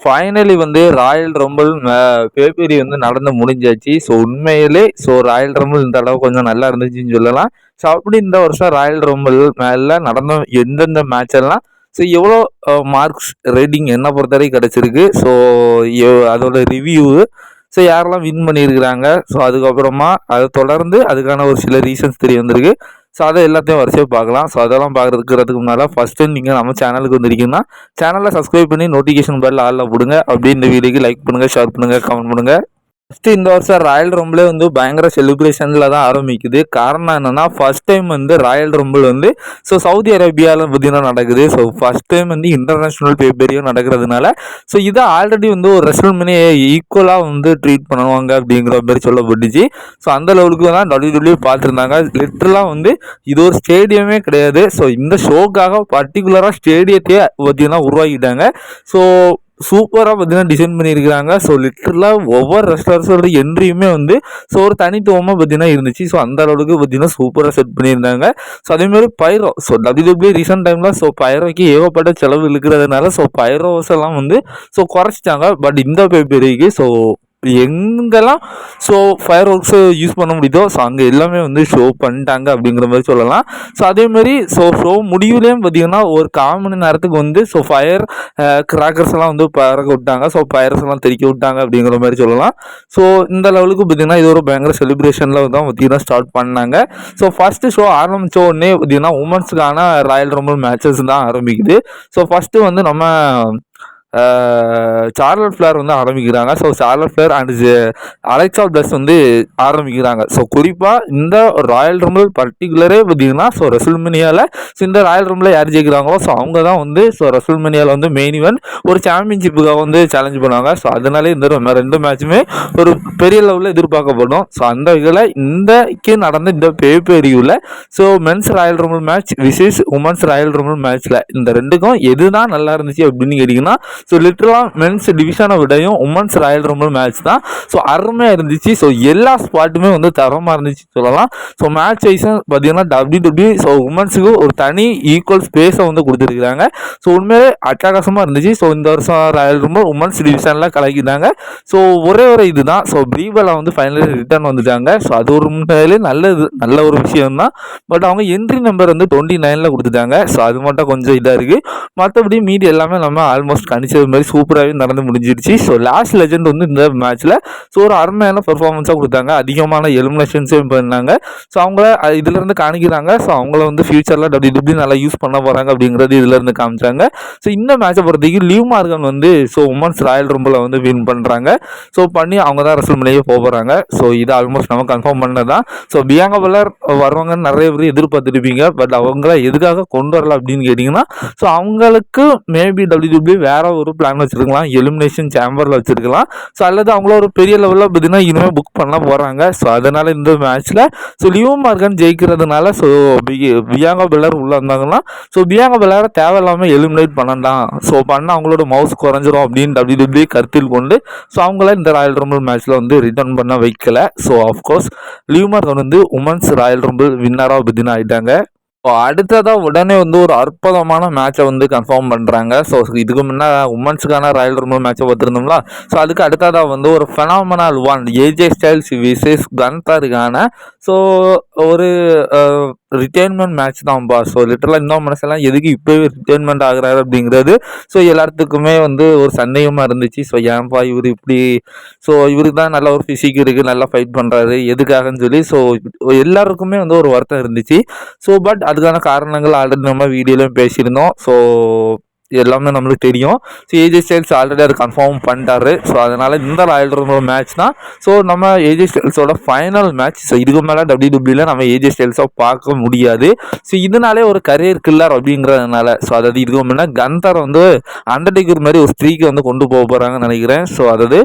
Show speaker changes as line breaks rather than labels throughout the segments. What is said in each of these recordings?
Finally வந்து Royal rumble பேப்பரி வந்து நடந்து முடிஞ்சாச்சு. ஸோ உண்மையிலே ராயல் ரம்பிள் இந்த தடவை கொஞ்சம் நல்லா இருந்துச்சுன்னு சொல்லலாம். ஸோ அப்படி இந்த வருஷம் ராயல் ரம்பிள் மேல நடந்த எந்தெந்த மேட்ச் எல்லாம் எவ்வளோ மார்க்ஸ் ரேட்டிங் என்ன பொறுத்தவரைக்கும் கிடைச்சிருக்கு. ஸோ அதோட ரிவ்யூ யாரெல்லாம் வின் பண்ணியிருக்கிறாங்க. ஸோ அதுக்கப்புறமா அதை தொடர்ந்து அதுக்கான ஒரு சில ரீசன்ஸ் தெரிய வந்திருக்கு. ஸோ அதை எல்லாத்தையும் வரிசையாக பார்க்கலாம். ஸோ அதெல்லாம் பார்க்குறதுக்கு முன்னால் ஃபஸ்ட் டைம் நீங்கள் நம்ம சேனலுக்கு வந்திருக்கீங்கன்னா சேனலை சப்ஸ்கிரைப் பண்ணி நோட்டிஃபிகேஷன் பெல் ஆளில் போடுங்க. அப்படியே இந்த வீடியோக்கு லைக் பண்ணுங்கள், ஷேர் பண்ணுங்கள், கமெண்ட் பண்ணுங்கள். ஃபஸ்ட்டு இந்த வருஷம் ராயல் ரம்பிளே வந்து பயங்கர செலிப்ரேஷனில் தான் ஆரம்பிக்குது. காரணம் என்னென்னா ஃபஸ்ட் டைம் வந்து ராயல் ரம்பிள் வந்து சவுதி அரேபியாவில் பார்த்தீங்கன்னா நடக்குது. ஸோ ஃபஸ்ட் டைம் வந்து இன்டர்நேஷ்னல் பேப்பரியும் நடக்கிறதுனால இதை ஆல்ரெடி வந்து ஒரு ரெஸ்ல்மேனியா ஈக்குவலாக வந்து ட்ரீட் பண்ணுவாங்க அப்படிங்கிற மாதிரி சொல்லப்பட்டுச்சு. ஸோ அந்த லெவலுக்கு தான் WWE பார்த்துருந்தாங்க. லிட்டரலாக வந்து இது ஒரு ஸ்டேடியமே கிடையாது. ஸோ இந்த ஷோக்காக பர்டிகுலராக ஸ்டேடியத்தையே பார்த்தீங்கன்னா உருவாக்கிட்டாங்க. ஸோ சூப்பராக பார்த்தீங்கன்னா டிசைன் பண்ணியிருக்கிறாங்க. ஸோ லிட்டரலாக ஒவ்வொரு ரெஸ்லர்ஸோட என்ட்ரியுமே வந்து ஒரு தனித்துவமாக பார்த்தீங்கன்னா இருந்துச்சு. ஸோ அந்த அளவுக்கு பார்த்தீங்கன்னா சூப்பராக செட் பண்ணியிருந்தாங்க. ஸோ அதேமாதிரி பைரோ WWE ரீசெண்ட் டைமில் பைரோக்கு ஏகப்பட்ட செலவு இருக்கிறதுனால பைரோஸ் எல்லாம் வந்து குறைச்சிட்டாங்க. பட் இந்த பேப்பரிக்கு எங்கெல்லாம் ஃபயர் ஒர்க்ஸை யூஸ் பண்ண முடியுதோ அங்கே எல்லாமே வந்து ஷோ பண்ணிட்டாங்க அப்படிங்கிற மாதிரி சொல்லலாம். அதேமாதிரி ஷோ முடிவுலேயும் பார்த்தீங்கன்னா ஒரு 1/4 மணி நேரத்துக்கு வந்து ஃபயர் கிராக்கர்ஸ் எல்லாம் வந்து பறக்க விட்டாங்க. ஃபயர்ஸ் எல்லாம் தெறிக்க விட்டாங்க அப்படிங்கிற மாதிரி சொல்லலாம். இந்த லெவலுக்கு பார்த்தீங்கன்னா இது ஒரு பயங்கர செலிப்ரேஷனில் தான் பார்த்தீங்கன்னா ஸ்டார்ட் பண்ணாங்க. ஃபஸ்ட்டு ஷோ ஆரம்பித்த உடனே பார்த்தீங்கன்னா உமன்ஸுக்கான ராயல் ரம்பிள் மேட்சஸ் தான் ஆரம்பிக்குது. ஃபஸ்ட்டு வந்து நம்ம சார்லட் ஃப்ளேர் வந்து ஆரம்பிக்கிறாங்க. Charlotte Flair and Alexa Bliss வந்து ஆரம்பிக்கிறாங்க. குறிப்பாக இந்த ராயல் ரம்பிள் பர்டிகுலரே பார்த்தீங்கன்னா ரெஸ்ல்மேனியாவில் இந்த ராயல் ரம்பிள் யார் ஜெயிக்கிறாங்களோ அவங்க தான் வந்து ரெஸ்ல்மேனியாவில் வந்து மெயின் ஈவென்ட் ஒரு சாம்பியன்ஷிப்புக்காக வந்து சேலஞ்ச் பண்ணுவாங்க. அதனாலே இந்த 2 மேட்சுமே ஒரு பெரிய லெவலில் எதிர்பார்க்கப்படும். அந்த வகையில் இன்றைக்கு நடந்த இந்த பேப்பரியில் men's Royal Rumble match versus women's Royal rumble மேட்ச்சில் இந்த 2க்கும் எது தான் நல்லா இருந்துச்சு அப்படின்னு கேட்டிங்கன்னா லிட்டரலாக மென்ஸ் டிவிஷனை விடையும் உமன்ஸ் ராயல் ரம்பிள் மேட்ச் தான் அருமையாக இருந்துச்சு. எல்லா ஸ்பாட்டுமே வந்து தரமாக இருந்துச்சு சொல்லலாம். மேட்ச் வைஸும் பார்த்தீங்கன்னா WWE உமன்ஸுக்கு ஒரு தனி ஈக்குவல் ஸ்பேஸை வந்து கொடுத்துருக்குறாங்க. உண்மையிலே அட்டகாசமாக இருந்துச்சு. இந்த வருஷம் ராயல் ரம்பிள் உமன்ஸ் டிவிஷனில் கலக்கிட்டாங்க. ஒரே ஒரு இதுதான் பிரீபலா வந்து ஃபைனலி ரிட்டர்ன் வந்துட்டாங்க. அது ஒரு முன்னாலே நல்ல ஒரு விஷயம் தான். பட் அவங்க என்ட்ரி நம்பர் வந்து 29 கொடுத்துட்டாங்க. அது மட்டும் கொஞ்சம் இதாக இருக்குது. மற்றபடி மீதி எல்லாமே நம்ம ஆல்மோஸ்ட் கணிச்சது மாதிரி சூப்பராகவே நடந்து முடிஞ்சிருச்சு. லாஸ்ட் லெஜெண்ட் வந்து இந்த மேட்ச்சில் ஒரு அருமையான பெர்ஃபார்மன்ஸாக கொடுத்தாங்க. அதிகமான எலிமினேஷன்ஸும் பண்ணாங்க. அவங்கள இதிலேருந்து காணிக்கிறாங்க. அவங்கள வந்து ஃபியூச்சரில் WWE நல்லா யூஸ் பண்ண போகிறாங்க அப்படிங்கிறது இதிலேருந்து காமிச்சாங்க. இந்த மேட்சை பொறுத்தவரைக்கும் லிவ் மார்கன் வந்து உமன்ஸ் ராயல் ரம்பிளை வந்து வின் பண்ணுறாங்க. பண்ணி அவங்க தான் ரெஸ்ல்மேனியா போகிறாங்க. இது ஆல்மோஸ்ட் நம்ம கன்ஃபார்ம் பண்ணது தான். பியாங்கா பெலர் வருவாங்கன்னு நிறைய பேர் எதிர்பார்த்துருப்பீங்க. பட் அவங்கள எதுக்காக கொண்டு வரல அப்படின்னு கேட்டிங்கன்னா அவங்களுக்கு மேபி WWE வேற ஒரு பிளான் வச்சுருக்கலாம். எலிமினேஷன் சேம்பரில் வச்சுருக்கலாம். அல்லது அவங்கள ஒரு பெரிய லெவலில் பார்த்தீங்கன்னா இனிமேல் புக் பண்ண போகிறாங்க. அதனால் இந்த மேட்ச்சில் லிவ் மார்கன் ஜெயிக்கிறதுனால பியாங்கா பெலர் உள்ளே வந்தாங்கன்னா பியாங்கா பெலரை தேவையில்லாமல் எலிமினேட் பண்ணலாம். பண்ண அவங்களோட மவுஸ் குறைஞ்சிரும் அப்படின்னு WWE கருத்தில் கொண்டு அவங்கள இந்த ராயல் ரம்பிள் மேட்ச்சில் வந்து ரிட்டர்ன் பண்ண வைக்கல. ஆஃப்கோர்ஸ் லிவ் மார்கன் வந்து உமன்ஸ் ராயல் ரம்பிள் வின்னராக பார்த்தீங்கன்னா ஆகிட்டாங்க. அடுத்ததாக உடனே வந்து ஒரு அற்புதமான மேட்சை வந்து கன்ஃபார்ம் பண்ணுறாங்க. இதுக்கு முன்னே உமன்ஸுக்கான ராயல் ரம்பிள் மேட்சை பார்த்துருந்தோம்ல. அதுக்கு அடுத்ததாக வந்து ஒரு phenomenal one AJ Styles versus கன்தருக்கான ஒரு ரிட்டைர்மெண்ட் மேட்ச் தான்ப்பா. லிட்டரலாக இந்த மனசெல்லாம் எதுக்கு இப்போவே ரிட்டைர்மெண்ட் ஆகுறாரு அப்படிங்கிறது எல்லாத்துக்குமே வந்து ஒரு சந்தேகமாக இருந்துச்சு. ஏன்ப்பா இவர் இப்படி இவருக்கு தான் நல்ல ஒரு ஃபிசிக் இருக்குது, நல்லா ஃபைட் பண்ணுறாரு, எதுக்காகன்னு சொல்லி எல்லாருக்குமே வந்து ஒரு வருத்தம் இருந்துச்சு. பட் அதுக்கான காரணங்கள் ஆல்ரெடி நம்ம வீடியோலையும் பேசியிருந்தோம். எல்லாமே நம்மளுக்கு தெரியும். ஏஜே ஸ்டைல்ஸ் ஆல்ரெடி அது கன்ஃபார்ம் பண்ணிட்டாரு. அதனால் இந்த ராயல் ரம்பிள் மேட்ச் தான் நம்ம ஏஜே ஸ்டைல்ஸோட ஃபைனல் மேட்ச். இதுக்கு மேலே WWE நம்ம ஏஜே ஸ்டைல்ஸாக பார்க்க முடியாது. இதனாலே ஒரு கரியர் கில்லர் அப்படிங்கிறதுனால அதாவது இதுக்கு முன்னே கன்தர் வந்து அண்டர்டேக்கர் மாதிரி ஒரு ஸ்ட்ரீக்கை வந்து கொண்டு போக போகிறாங்கன்னு நினைக்கிறேன். அதாவது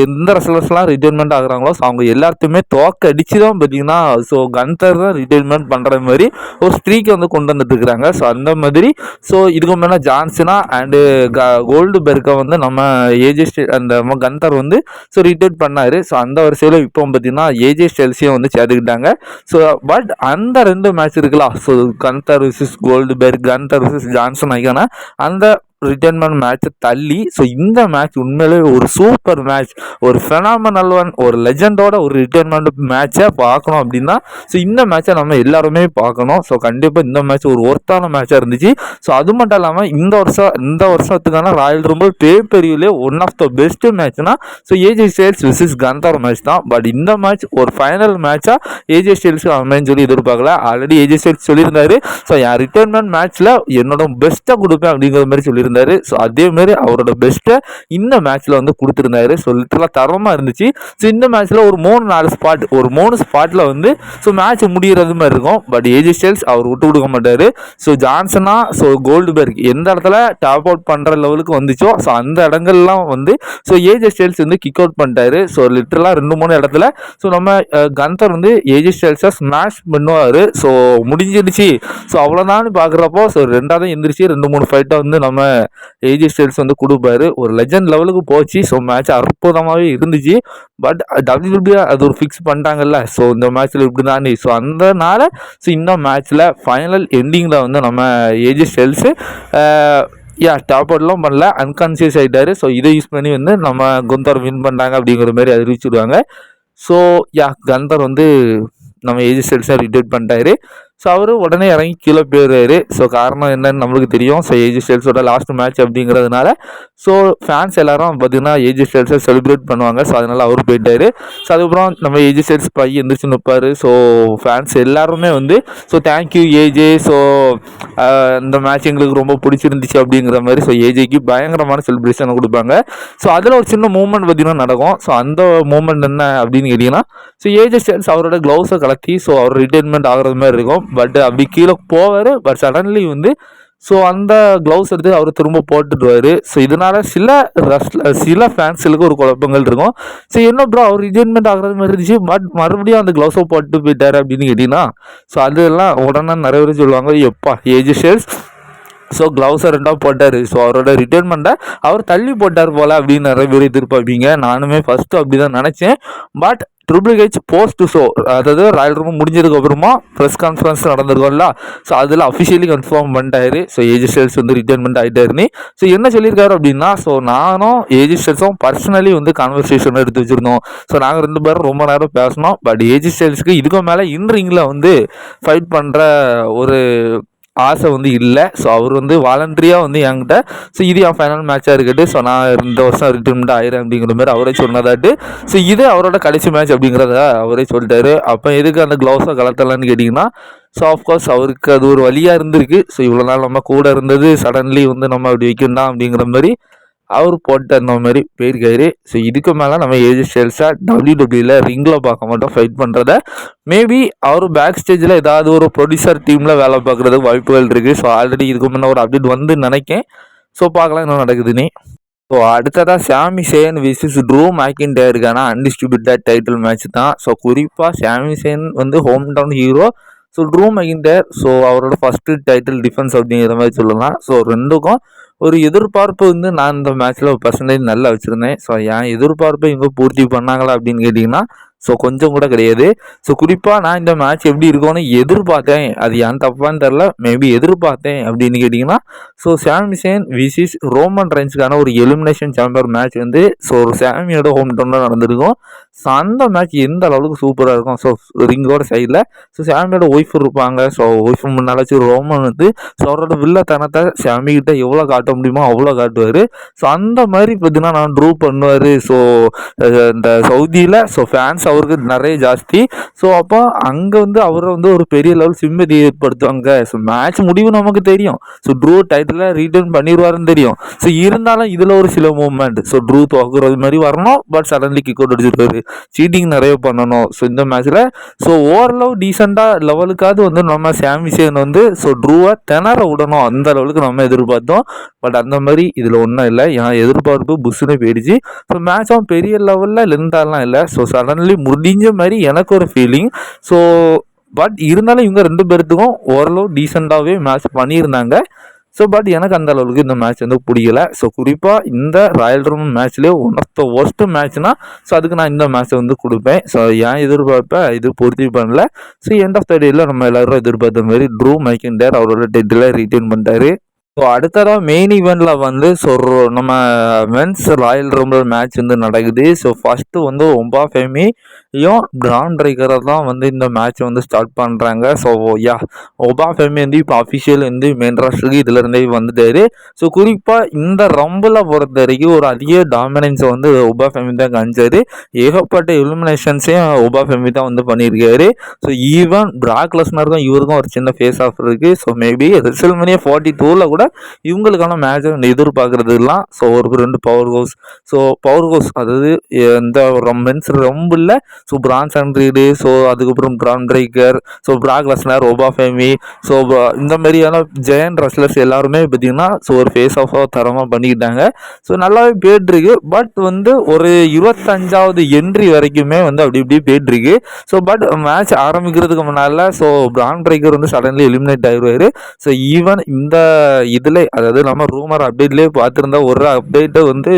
எந்த ரெஸ்லர்ஸ்லாம் ரிட்டைர்மெண்ட் ஆகுறாங்களோ அவங்க எல்லாத்தையுமே தோக்க அடிச்சு தான் பார்த்தீங்கன்னா கன்தர் தான் ரிட்டைர்மெண்ட் பண்ணுற மாதிரி ஒரு ஸ்ட்ரீக்கை வந்து கொண்டு வந்துட்டு இருக்கிறாங்க. அந்த மாதிரி இதுக்கு முன்னே ஜான்சனா அண்டு கோல்டு பெர்க்கை வந்து நம்ம ஏஜே அந்த கன்தர் வந்து ரிட்டைர்ட் பண்ணார். அந்த வரிசையில் இப்போ பார்த்தீங்கன்னா ஏஜே ஸ்டைல்ஸையும் வந்து சேர்த்துக்கிட்டாங்க. பட் அந்த 2 மேட்ச் இருக்குல்ல, கன்தர் விசஸ் கோல்டு பெர்க், கன்தர் விசஸ் ஜான்சன் ஆகியான அந்த ரிட்டைர்மெண்ட் மேட்ச்சை தள்ளி ஸோ இந்த மேட்ச் உண்மையிலே ஒரு சூப்பர் மேட்ச், ஒரு ஃபெனாமினல் ஒன், ஒரு லெஜண்டோட ஒரு ரிட்டைர்மெண்ட் மேட்சை பார்க்கணும் அப்படின்னா ஸோ இந்த மேட்சை நம்ம எல்லாருமே பார்க்கணும். ஸோ கண்டிப்பாக இந்த மேட்ச் ஒரு ஒர்த்தான மேட்சாக இருந்துச்சு. ஸோ அது மட்டும் இல்லாமல் இந்த வருஷத்துக்கான ராயல் ரம்பிள் பேப்பரியிலே ஒன் ஆஃப் த பெஸ்ட் மேட்ச்னா so AJ Styles versus Gunther match தான். பட் இந்த மேட்ச் ஒரு ஃபைனல் மேட்சாக ஏஜே ஸ்டைல்ஸ் அமைன்னு சொல்லி எதிர்பார்க்கல. ஆல்ரெடி ஏஜே ஸ்டைல்ஸ் சொல்லியிருந்தாரு ஸோ என் ரிட்டைர்மெண்ட் மேட்ச்சில் என்னோட பெஸ்ட்டாக கொடுப்பேன் அப்படிங்கிற மாதிரி சொல்லியிருந்தாரு. ஸோ அதேமாரி அவரோட பெஸ்ட்டை இந்த மேட்ச்சில் வந்து கொடுத்துருந்தாரு. ஸோ லிட்டரலாக தரமாக இருந்துச்சு. ஸோ இந்த மேட்ச்சில் ஒரு 3-4 ஸ்பாட்டில் வந்து ஸோ மேட்ச் முடிகிறது மாதிரி இருக்கும். பட் ஏஜே ஸ்டைல்ஸ் அவர் விட்டு கொடுக்க மாட்டார். ஸோ ஜான்சனா ஸோ கோல்டுபெர்க் எந்த இடத்துல டாப் அவுட் பண்ணுற லெவலுக்கு வந்துச்சோ ஸோ அந்த இடங்கள்லாம் வந்து ஸோ ஏஜே ஸ்டைல்ஸ் வந்து கிக் அவுட் பண்ணிட்டாரு. ஸோ லிட்டரலாக 2-3 இடத்துல ஸோ நம்ம கந்தர் வந்து ஏஜே ஸ்டைல்ஸை ஸ்மாஷ் பண்ணுவார். ஸோ முடிஞ்சிடுச்சு ஸோ அவ்வளோதான் பார்க்குறப்போ ஸோ ரெண்டாவது எந்திரிச்சு 2-3 ஃபைட்டை வந்து நம்ம ஏஜே ஸ்டைல்ஸ் வந்து கொடுப்பாரு. ஒரு லெஜண்ட் லெவலுக்கு போச்சு. ஸோ மேட்ச் அற்புதமாகவே இருந்துச்சு. பட் WWE அது ஒரு ஃபிக்ஸ் பண்ணிட்டாங்கல்ல ஸோ இந்த மேட்ச்சில் இப்படி தாண்டி ஸோ அதனால ஸோ இந்த மேட்ச்சில் ஃபைனல் எண்டிங்கில் வந்து நம்ம ஏஜே ஸ்டைல்ஸு டாப் அவுட்லாம் பண்ணல, அன்கான்சியஸ் ஆகிட்டாரு. ஸோ இதை யூஸ் பண்ணி வந்து நம்ம குந்தர் வின் பண்ணாங்க அப்படிங்கிற மாதிரி அறிவிச்சுடுவாங்க. ஸோ கந்தர் வந்து நம்ம ஏஜே ஸ்டைல்ஸை ரிட்டைட் பண்ணிட்டாரு. ஸோ அவர் உடனே இறங்கி கீழே போயிடுறாரு. ஸோ காரணம் என்னன்னு நம்மளுக்கு தெரியும். ஸோ ஏஜே ஸ்டைல்ஸோட லாஸ்ட் மேட்ச் அப்படிங்கிறதுனால ஸோ ஃபேன்ஸ் எல்லாரும் பார்த்திங்கன்னா ஏஜே ஸ்டைல்ஸை செலிப்ரேட் பண்ணுவாங்க. ஸோ அதனால் அவர் போயிட்டாரு. ஸோ அதுக்கப்புறம் நம்ம ஏஜே ஸ்டைல்ஸ் பையன் எந்திரிச்சு நிற்பார். ஸோ ஃபேன்ஸ் எல்லாருமே வந்து ஸோ தேங்க்யூ ஏஜே, ஸோ இந்த மேட்ச் எங்களுக்கு ரொம்ப பிடிச்சிருந்துச்சு அப்படிங்கிற மாதிரி ஸோ ஏஜேக்கு பயங்கரமான செலிப்ரேஷனை கொடுப்பாங்க. ஸோ அதில் ஒரு சின்ன மூமெண்ட் பார்த்திங்கன்னா நடக்கும். ஸோ அந்த மூமெண்ட் என்ன அப்படின்னு கேட்டிங்கன்னா ஸோ ஏஜே ஸ்டைல்ஸ் அவரோட க்ளவுஸை கலத்தி ஸோ அவர் ரிட்டைர்மெண்ட் ஆகிறது மாதிரி இருக்கும். பட் அப்படி கீழே போவார். பட் சடன்லி வந்து ஸோ அந்த க்ளவுஸ் எடுத்து அவர் திரும்ப போட்டுடுவார். ஸோ இதனால் சில ஃபேன்ஸுக்கு ஒரு குழப்பங்கள் இருக்கும். ஸோ என்ன ப்ரோ அவர் ரிட்டைர்மெண்ட் ஆகிறது மாதிரி இருந்துச்சு பட் மறுபடியும் அந்த க்ளவுஸை போட்டு போயிட்டார் அப்படின்னு கேட்டிங்கன்னா ஸோ அதெல்லாம் உடனே நிறைய பேர் சொல்லுவாங்க எப்பா ஏஜே ஸ்டைல்ஸ் ஸோ க்ளவுஸை ரெண்டாக போட்டார். ஸோ அவரோட ரிட்டைர்மெண்ட்டை அவர் தள்ளி போட்டார் போல் அப்படின்னு நிறைய பேர் எதிர்பார்ப்பீங்க. நானுமே ஃபஸ்ட்டு அப்படி தான் நினச்சேன். But triple H post show அதாவது ராயல் ரூம் முடிஞ்சதுக்கப்புறமா ப்ரெஸ் கான்ஃபரன்ஸ் நடந்திருக்கோம்ல ஸோ அதில் அஃபிஷியலி கன்ஃபார்ம் பண்ணிட்டாரு. ஸோ ஏஜே ஸ்டைல்ஸ் வந்து ரிட்டைர்மெண்ட் ஆகிட்டாருன்னு. ஸோ என்ன சொல்லியிருக்காரு அப்படின்னா ஸோ நானும் ஏஜே ஸ்டைல்ஸும் பர்சனலி வந்து கான்வர்சேஷன் எடுத்து வச்சுருந்தோம். ஸோ நாங்கள் 2 பேரும் ரொம்ப நேரம் பேசணும். பட் ஏஜே ஸ்டைல்ஸுக்கு இதுக்கு மேலே இன்ரிங்கில் வந்து ஃபைட் பண்ணுற ஒரு ஆசை வந்து இல்லை. ஸோ அவர் வந்து வாலண்டரியாக வந்து என்கிட்ட ஸோ இது என் ஃபைனல் மேட்சாக இருக்கட்டு ஸோ நான் இந்த வருஷம் ரிட்டைர்மெண்ட் ஆயிரம் அப்படிங்கிற மாதிரி அவரே சொன்னதாட்டு ஸோ இது அவரோட கடைசி மேட்ச் அப்படிங்கிறத அவரே சொல்லிட்டாரு. அப்போ எதுக்கு அந்த க்ளவுஸை கலத்தலான்னு கேட்டிங்கன்னா ஸோ ஆஃப்கோர்ஸ் அவருக்கு அது ஒரு வழியாக இருந்திருக்கு. ஸோ இவ்வளோ நாள் நம்ம கூட இருந்தது சடன்லி வந்து நம்ம அப்படி வைக்கணும் அப்படிங்கிற மாதிரி அவர் போட்டு அந்த மாதிரி போயிருக்காரு. ஸோ இதுக்கு மேலே நம்ம ஏஜே ஸ்டைல்ஸாக WWE ரிங்கில் பார்க்க மாட்டோம் ஃபைட் பண்ணுறத. மேபி அவர் பேக் ஸ்டேஜில் ஏதாவது ஒரு ப்ரொடியூசர் டீமில் வேலை பார்க்குறதுக்கு வாய்ப்புகள் இருக்குது. ஸோ ஆல்ரெடி இதுக்கு முன்னே ஒரு அப்டேட் வந்து நினைக்கேன். ஸோ பார்க்கலாம் என்ன நடக்குதுன்னு. ஸோ அடுத்ததாக சாமி சேன் விசஸ் ட்ரூ மேக்கின்டையருக்கான அன்டிஸ்ட்ரிபியூட்டட் டைட்டில் மேட்ச் தான். ஸோ குறிப்பாக சாமி சேன் வந்து home town hero. So Drew McIntyre so அவரோட ஃபஸ்ட்டு டைட்டில் டிஃபென்ஸ் அப்படிங்கிற மாதிரி சொல்லலாம். ஸோ ரெண்டுக்கும் ஒரு எதிர்பார்ப்பு வந்து நான் இந்த மேட்ச்சில் பர்சன்டேஜ் நல்லா வச்சுருந்தேன். ஸோ என் எதிர்பார்ப்பை இங்கே பூர்த்தி பண்ணாங்களா அப்படின்னு கேட்டிங்கன்னா ஸோ கொஞ்சம் கூட கிடையாது. ஸோ குறிப்பாக நான் இந்த மேட்ச் எப்படி இருக்கும்னு எதிர்பார்த்தேன். அது ஏன் தப்பான்னு தெரில, மேபி எதிர்பார்த்தேன் அப்படின்னு கேட்டிங்கன்னா ஸோ சாமி சேன் விசிஸ் ரோமன் ரெயின்ஸுக்கான ஒரு எலிமினேஷன் சாம்பியன் மேட்ச் வந்து ஸோ ஒரு சாமியோட ஹோம் டவுனில் நடந்திருக்கும். ஸோ அந்த மேட்ச் எந்த அளவுக்கு சூப்பராக இருக்கும். ஸோ ரிங்கோட சைடில் ஸோ சாமியோட ஒய்ஃப் இருப்பாங்க. ஸோ ஒய்ஃப் முன்னாலாச்சு ரோமன் வந்து ஸோ அவரோட வில்லத்தனத்தை சாமிக்கிட்ட எவ்வளோ காட்ட முடியுமோ அவ்வளோ காட்டுவார். ஸோ அந்த மாதிரி பார்த்தீங்கன்னா நான் ட்ரூ பண்ணுவார். ஸோ இந்த சவுதியில் ஸோ ஃபேன்ஸ் அவருக்கு நிறைய ஜாஸ்தி. ஸோ அப்போ அங்கே வந்து அவரை வந்து ஒரு பெரிய லெவல் சிம்பதி ஏற்படுத்துவாங்க. ஸோ மேட்ச் முடிவு நமக்கு தெரியும். ஸோ ட்ரூ டைட்டில் ரீட்டர்ன் பண்ணிடுவாருன்னு தெரியும். ஸோ இருந்தாலும் இதில் ஒரு சில மூமெண்ட் ஸோ ட்ரூ தோக்குறது மாதிரி வரணும். பட் சடன்லி கிக் அவுட் அடிச்சிருப்பாரு. சீட்டிங் நிறைய பண்ணணும். ஸோ இந்த மேட்ச்சில் ஸோ ஓரளவு டீசெண்டாக லெவலுக்காவது வந்து நம்ம சாமி சேன் வந்து ஸோ ட்ரூவை திணற விடணும் அந்த லெவலுக்கு நம்ம எதிர்பார்த்தோம். பட் அந்த மாதிரி இதில் ஒன்றும் இல்லை. என் எதிர்பார்ப்பு புஷ்ஷுன்னு போயிடுச்சு. ஸோ மேட்சும் பெரிய லெவலில் லென்த்தாலாம் இல்லை. ஸோ சடன்லி முடிஞ்ச மாதிரி எனக்கு ஒரு ஃபீலிங். ஸோ பட் இருந்தாலும் இவங்க 2 பேர்த்துக்கும் ஓரளவு டீசெண்டாகவே மேட்ச் பண்ணியிருந்தாங்க. ஸோ பட் எனக்கு அந்த அளவுக்கு இந்த மேட்ச் வந்து பிடிக்கல. ஸோ குறிப்பாக இந்த ராயல் ரூம் மேட்ச்லேயே ஒன் ஆஃப் த ஒர்ஸ்ட் மேட்ச்னா ஸோ அதுக்கு நான் இந்த மேட்ச்சை வந்து கொடுப்பேன். ஸோ ஏன் எதிர்பார்ப்பேன் இது பூர்த்தி பண்ணல. ஸோ எண்ட் ஆஃப் த டேயில் நம்ம எல்லோரும் எதிர்பார்த்த மாதிரி ட்ரூ மேக்கின்டையர் அவரோட டைட்டிலை ரீட்டைன் பண்ணிட்டாரு. ஸோ அடுத்ததாக மெயின் ஈவெண்ட்டில் வந்து ஸோ நம்ம மென்ஸ் ராயல் ரம்பிள் மேட்ச் வந்து நடக்குது. ஸோ ஃபஸ்ட்டு வந்து ஒம்பா ஃபெமியும் பிரான் பிரேக்கரை தான் வந்து இந்த மேட்ச் வந்து ஸ்டார்ட் பண்ணுறாங்க. ஸோ ஒபா ஃபெமி வந்து இப்போ அஃபிஷியல் வந்து மெயின் ராஸ்டருக்கு இதிலேருந்தே வந்துட்டார். ஸோ குறிப்பாக இந்த ரம்பிளை பொறுத்த வரைக்கும் ஒரு அதிக டாமினன்ஸை வந்து ஒபா ஃபெமி தான் காமிச்சார். ஏகப்பட்ட எலிமினேஷன்ஸையும் ஒபா ஃபெமி தான் வந்து பண்ணியிருக்காரு. ஸோ ஈவன் பிராக் லெஸ்னர் தான் இவருக்கும் ஒரு சின்ன ஃபேஸ் ஆஃப் இருக்குது. ஸோ மேபி ரெஸ்ல்மேனியா 42 கூட இவங்களுக்கான மேட்சை எதிர்பார்க்குறதுலாம். ஸோ ஒரு 2 power house. So power house அதாவது இந்த மென்ஸ் ரம்பிளில் ஸோ பிரான்ஸ் அண்ட்ரீடு, ஸோ அதுக்கப்புறம் Bron Breakker, so Brock Lesnar, Oba Femi, so இந்த மாதிரியான ஜெயண்ட் ரெஸ்லர்ஸ் எல்லாருமே பார்த்தீங்கன்னா ஸோ ஒரு ஃபேஸ் ஆஃபாக தரமாக பண்ணிக்கிட்டாங்க. ஸோ நல்லாவே போயிட்டுருக்கு. பட் வந்து ஒரு 25வது என்ட்ரி வரைக்குமே வந்து அப்படி இப்படி போயிட்டுருக்கு. ஸோ பட் மேட்ச் ஆரம்பிக்கிறதுக்கு முன்னால் ஸோ பிரான் பிரேக்கர் வந்து சடன்லி எலிமினேட் ஆகிடுவார். ஸோ ஈவன் இந்த இதில் அதாவது நம்ம ரூமர் அப்டேட்லேயே பார்த்துருந்தா ஒரு அப்டேட்டை வந்து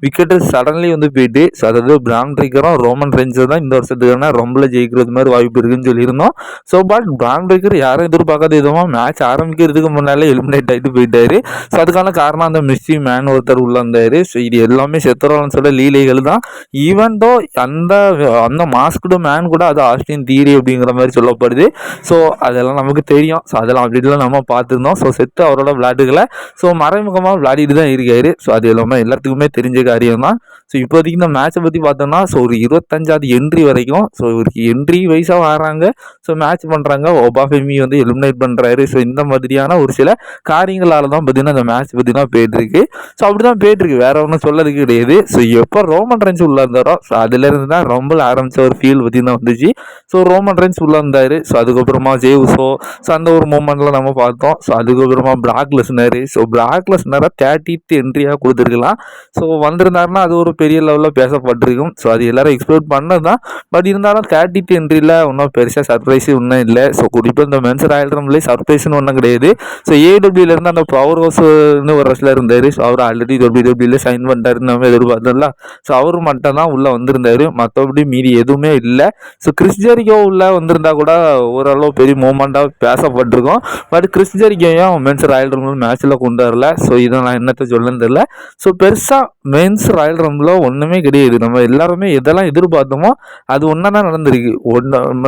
விக்கெட்டு சடன்லி வந்து போயிட்டு ஸோ அதாவது பிரான் பிரேக்கரும் ரோமன் ரெஞ்சர் தான் இந்த வருஷத்துக்கான ரொம்ப ஜெயிக்கிறது மாதிரி வாய்ப்பு இருக்குன்னு சொல்லியிருந்தோம். ஸோ பட் பிரான் பிரேக்கர் யாரும் எதிர்பார்க்காத விதமாக மேட்ச் ஆரம்பிக்கிறதுக்கு முன்னாலே எலிமினேட் ஆகிட்டு போயிட்டாரு. ஸோ அதுக்கான காரணம் அந்த மிஸ்டி மேன் ஒருத்தர் உள்ள வந்தார். ஸோ இது எல்லாமே செத்துரோலன்ஸோட லீலைகள் தான். ஈவன் தோ அந்த அந்த மாஸ்குடு மேன் கூட அது ஆஸ்டின் தீரி அப்படிங்கிற மாதிரி சொல்லப்படுது. ஸோ அதெல்லாம் நமக்கு தெரியும். ஸோ அதெல்லாம் அப்படிலாம் நம்ம பார்த்துருந்தோம். ஸோ செத்து அவரோட விளையாட்டுகளை ஸோ மறைமுகமாக விளையாடிட்டு தான் இருக்காரு. ஸோ அது எல்லாமே எல்லாத்துக்குமே தெரிஞ்ச காரியம் தான். ஸோ இப்போதைக்கு இந்த மேட்சை பற்றி பார்த்தோம்னா ஸோ ஒரு 25வது என்ட்ரி வரைக்கும் ஸோ ஒரு என்ட்ரி வைஸாக வராங்க. ஸோ மேட்ச் பண்ணுறாங்க. ஒபா ஃபெமி வந்து எலிமினேட் பண்ணுறாரு. ஸோ இந்த மாதிரியான ஒரு சில காரியங்களால் தான் பார்த்தீங்கன்னா இந்த மேட்ச் பார்த்தீங்கன்னா போயிட்டுருக்கு. ஸோ அப்படி தான் போயிட்டுருக்கு, வேற ஒன்றும் சொல்லதுக்கு கிடையாது. ஸோ எப்போ ரோமன் ரென்ஸ் உள்ள இருந்தாரோ ஸோ அதுலேருந்து தான் ரொம்ப ஆரம்பித்த ஒரு ஃபீல் பார்த்தீங்கன்னா வந்துச்சு. ஸோ ரோமன் ரென்ஸ் உள்ள இருந்தார். ஸோ அதுக்கப்புறமா ஜேவுசோ ஸோ அந்த ஒரு மூமெண்ட்டில் நம்ம பார்த்தோம். ஸோ அதுக்கப்புறமா பிராக் லெஸ்னர். ஸோ பிராக் லெஸ்னரை 30th என்ட்ரியாக கொடுத்துருக்கலாம். ஸோ வந்திருந்தாருன்னா அது ஒரு பெரிய லெவலில் பேசப்பட்டிருக்கும். ஸோ அது எல்லாரும் எக்ஸ்பெக்ட் பண்ணது தான். பட் இருந்தாலும் 30th என்ட்ரியில் ஒன்றும் பெருசாக சர்ப்ரைஸு ஒன்றும் இல்லை. ஸோ குறிப்பாக இந்த மென்ஸ் ராயல் ரம்பிளே சர்ப்ரைஸ்னு ஒன்றும் கிடையாது. ஸோ ஏடபிள்யூலேருந்து அந்த பவர் ஹவுஸ்னு ஒரு ரெஸ்லர் இருந்தார். ஸோ அவர் ஆல்ரெடி டபிள்யூடபிள்யூல சைன் பண்ணிட்டாருன்னு நம்ம எதிர்பார்த்தோம்ல. ஸோ அவர் மட்டும் தான் உள்ளே வந்திருந்தார். மற்றபடி மீறி எதுவுமே இல்லை. ஸோ கிறிஸ் ஜெரிகோ உள்ளே வந்திருந்தா கூட ஓரளவு பெரிய மூமெண்ட்டாக பேசப்பட்டிருக்கும். பட் கிறிஸ் ஜெரிகோயும் மென்ஸ் ராயல் ரம்பிள் மேட்ச்சில் கொண்டு வரல. ஸோ இதை நான் என்னத்தை சொல்லன்னு தெரியல. ஸோ பெருசாக மென்ஸ் ராயல் ரம்பிள் ஒன்றுமே கிடையாது. நம்ம எல்லாருமே எதெல்லாம் எதிர்பார்த்தோமோ அது ஒன்றா தான் நடந்திருக்கு.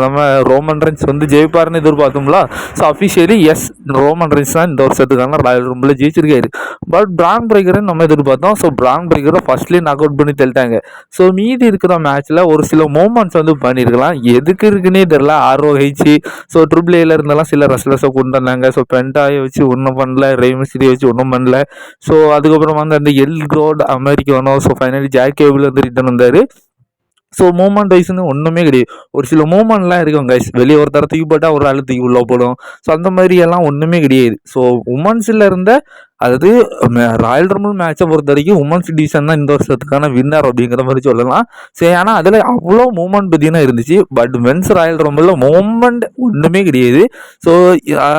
நம்ம ரோமன் ரென்ஸ் வந்து ஜெயிப்பாருன்னு எதிர்பார்த்தோம்ல. So officially yes Roman Reigns தான் இந்த வருஷத்துக்கான ராயல் ரம்பிள் ஜெயிச்சிருக்காரு. பட் பிரான் பிரேக்கரை நம்ம எதிர்பார்த்தோம். ஸோ பிரான் பிரேக்கரை ஃபர்ஸ்ட்லேயே நாக் அவுட் பண்ணி தள்ளிட்டாங்க. ஸோ மீதி இருக்கிற மேட்ச்சில் ஒரு சில மூமெண்ட்ஸ் வந்து பண்ணியிருக்கலாம். எதுக்கு இருக்குன்னே தெரியல. ROH ஸோ ட்ரிபிள் ஏல இருந்தெல்லாம் சில ரெஸ்லர்ஸை கொண்டு வந்தாங்க. ஸோ பென்டாயை வச்சு ஒன்றும் பண்ணல, ரெய்மிஸ்டிரியை வச்சு ஒன்றும் பண்ணல. ஸோ அதுக்கப்புறம் வந்து அந்த El Grande Americano so finally Chad Gable வந்து ரிட்டர்ன் வந்தார். ஸோ மூமெண்ட் வைஸ்னு ஒன்றுமே கிடையாது. ஒரு சில மூமெண்ட்லாம் இருக்கும் கைஸ். வெளியே ஒரு தர தூக்கி போட்டால் ஒரு ஆள் தூக்கி உள்ளே போடும். ஸோ அந்த மாதிரி எல்லாம் ஒன்றுமே கிடையாது. ஸோ உமன்ஸில் இருந்த அதாவது ராயல் ரம்பிள் மேட்சை பொறுத்த வரைக்கும் உமன்ஸ் டிவிஷன் தான் இந்த வருஷத்துக்கான வின்னர் அப்படிங்கிற மாதிரி சொல்லலாம். சரி, ஆனால் அதில் அவ்வளோ மூமெண்ட் பார்த்தீங்கன்னா இருந்துச்சு. பட் மென்ஸ் ராயல் ரம்பிளில் மூமெண்ட் ஒன்றுமே கிடையாது. ஸோ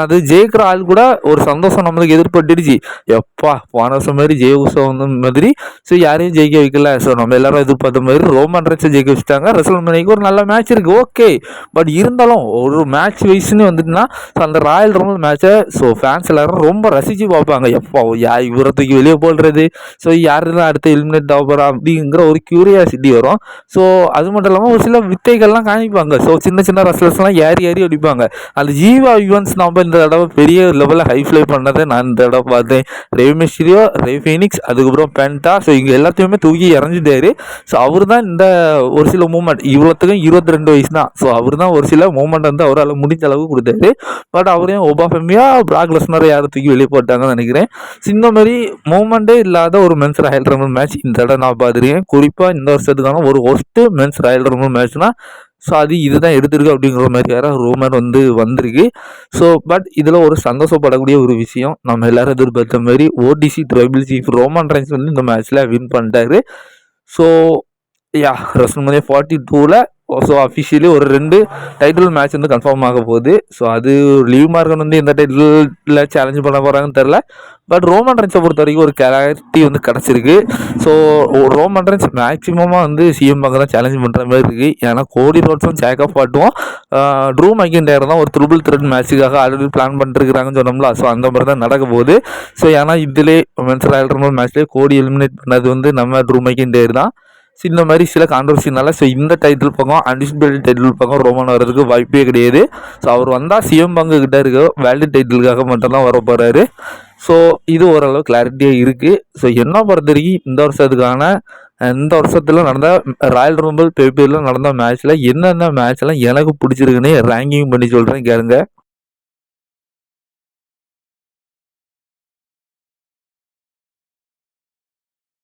அது ஜெயிக்கிற ஆள் கூட ஒரு சந்தோஷம் நம்மளுக்கு எதிர்பட்டுடுச்சு. எப்பா போன வருஷம் மாதிரி ஜெயவுசோ வந்து மாதிரி ஸோ யாரையும் ஜெயிக்க வைக்கல. ஸோ நம்ம எல்லாரும் எதிர்பார்த்த மாதிரி ரோமன் ரென்ஸை ஜெயிக்க வச்சுட்டாங்க. ரெஸ்ல்மேனியாக்கு ஒரு நல்ல மேட்ச் இருக்குது, ஓகே. பட் இருந்தாலும் ஒரு மேட்ச் வைஸ்ன்னு வந்துட்டுனா ஸோ அந்த ராயல் ரம்பிள் மேட்சை ஸோ ஃபேன்ஸ் எல்லாரும் ரொம்ப ரசித்து பார்ப்பாங்க. இவரை தூக்கி வெளியே போடுறது, ஸோ யாரு தான் அடுத்த எலிமினேட் ஆக போகிறா அப்படிங்கிற ஒரு கியூரியாசிட்டி வரும். ஸோ அது மட்டும் இல்லாமல் ஒரு சில வித்தைகள்லாம் காமிப்பாங்க. ஸோ சின்ன சின்ன ரெஸ்லர்ஸ்லாம் ஏறி அடிப்பாங்க. அது ஜீவா ஈவென்ட்ஸ் நம்ம இந்த தடவை பெரிய லெவலில் ஹைஃப்ளை பண்ணதை நான் இந்த தடவை பார்த்தேன். ரெய்மிஸ்டிரியோ, ரெய்ஃபீனிக்ஸ், அதுக்கப்புறம் பென்டா, ஸோ இங்கே எல்லாத்தையுமே தூக்கி இறஞ்சிட்டாரு. ஸோ அவர் தான் இந்த ஒரு சில மூமெண்ட் இவ்வளோத்துக்கும் 22 வயசு தான். ஸோ அவர் தான் ஒரு சில மூமெண்ட் வந்து அவரால் முடிஞ்ச அளவுக்கு கொடுத்தாரு. பட் அவரையும் ஒபா ஃபெமியா பிராக் லெஸ்னரை யாரை தூக்கி வெளியே போட்டாங்கன்னு நினைக்கிறேன். இந்த மாதிரி மூமெண்ட்டே இல்லாத ஒரு மென்ஸ் ராயல் ரம்பிள் மேட்ச் இந்த தடவை நான் பார்த்துருக்கேன். குறிப்பாக இந்த வருஷத்துக்கான ஒரு ஒஸ்ட்டு மென்ஸ் ராயல் ரம்பிள் மேட்ச்னா ஸோ அது இதுதான் எடுத்திருக்கு அப்படிங்கிற மாதிரி வேறு ரூமர் வந்து வந்திருக்கு. ஸோ பட் இதில் ஒரு சந்தோஷப்படக்கூடிய ஒரு விஷயம், நம்ம எல்லாரும் எதிர்பார்த்த மாதிரி Odissi tribal chief Roman Reigns வந்து இந்த மேட்ச்சில் வின் பண்ணிட்டாரு. ஸோ ரெஸ்ல்மேனியா 42 ஸோ அஃபிஷியலி ஒரு 2 டைட்டில் மேட்ச் வந்து கன்ஃபார்ம் ஆக போகுது. ஸோ அது லீவ் மார்கன் வந்து எந்த டைட்டிலில் சேலஞ்ச் பண்ண போகிறாங்கன்னு தெரில. பட் ரோமன் ரென்ஸை பொறுத்த வரைக்கும் ஒரு கிளாரிட்டி வந்து கிடச்சிருக்கு. ஸோ ரோமன் ரென்ஸ் மேக்ஸிமமாக வந்து சிஎம் பங்கு தான் சேலஞ்ச் பண்ணுற மாதிரி இருக்குது. ஏன்னா கோடி ரோட்ஸும் ஜேக்கப் பாட்டும் ட்ரூ மெக்கின்டையர் தான் ஒரு த்ரிபிள் த்ரெட் மேட்ச்சுக்காக ஆல்ரெடி பிளான் பண்ணிருக்கிறாங்கன்னு சொன்னோம்ல. ஸோ அந்த மாதிரி தான் நடக்க போகுது. ஸோ ஏன்னா இதிலே மென்ஸ் ராயல் ரம்பிள் மேட்ச்லேயே கோடி எலிமினேட் பண்ணது வந்து நம்ம ட்ரூ மெக்கின்டையர் தான். ஸோ இந்த மாதிரி சில கான்ட்ரவர்சினால ஸோ இந்த டைட்டில் பக்கம் அன்டிஸ்பியூட்டட் டைட்டில் பக்கம் ரோமன் வர்றதுக்கு வாய்ப்பே கிடையாது. ஸோ அவர் வந்தால் சிஎம் பங்கு கிட்ட இருக்க வேர்ல்டு டைட்டிலுக்காக மட்டும்தான் வர போகிறாரு. ஸோ இது ஓரளவு கிளாரிட்டியாக இருக்குது. ஸோ என்ன பொறுத்த வரைக்கும் இந்த வருஷத்தில் நடந்த ராயல் ரம்பிள் பேபியில் நடந்த மேட்ச்சில் என்னென்ன மேட்ச்லாம் எனக்கு பிடிச்சிருக்குன்னு ரேங்கிங் பண்ணி சொல்கிறேன் கேளுங்க.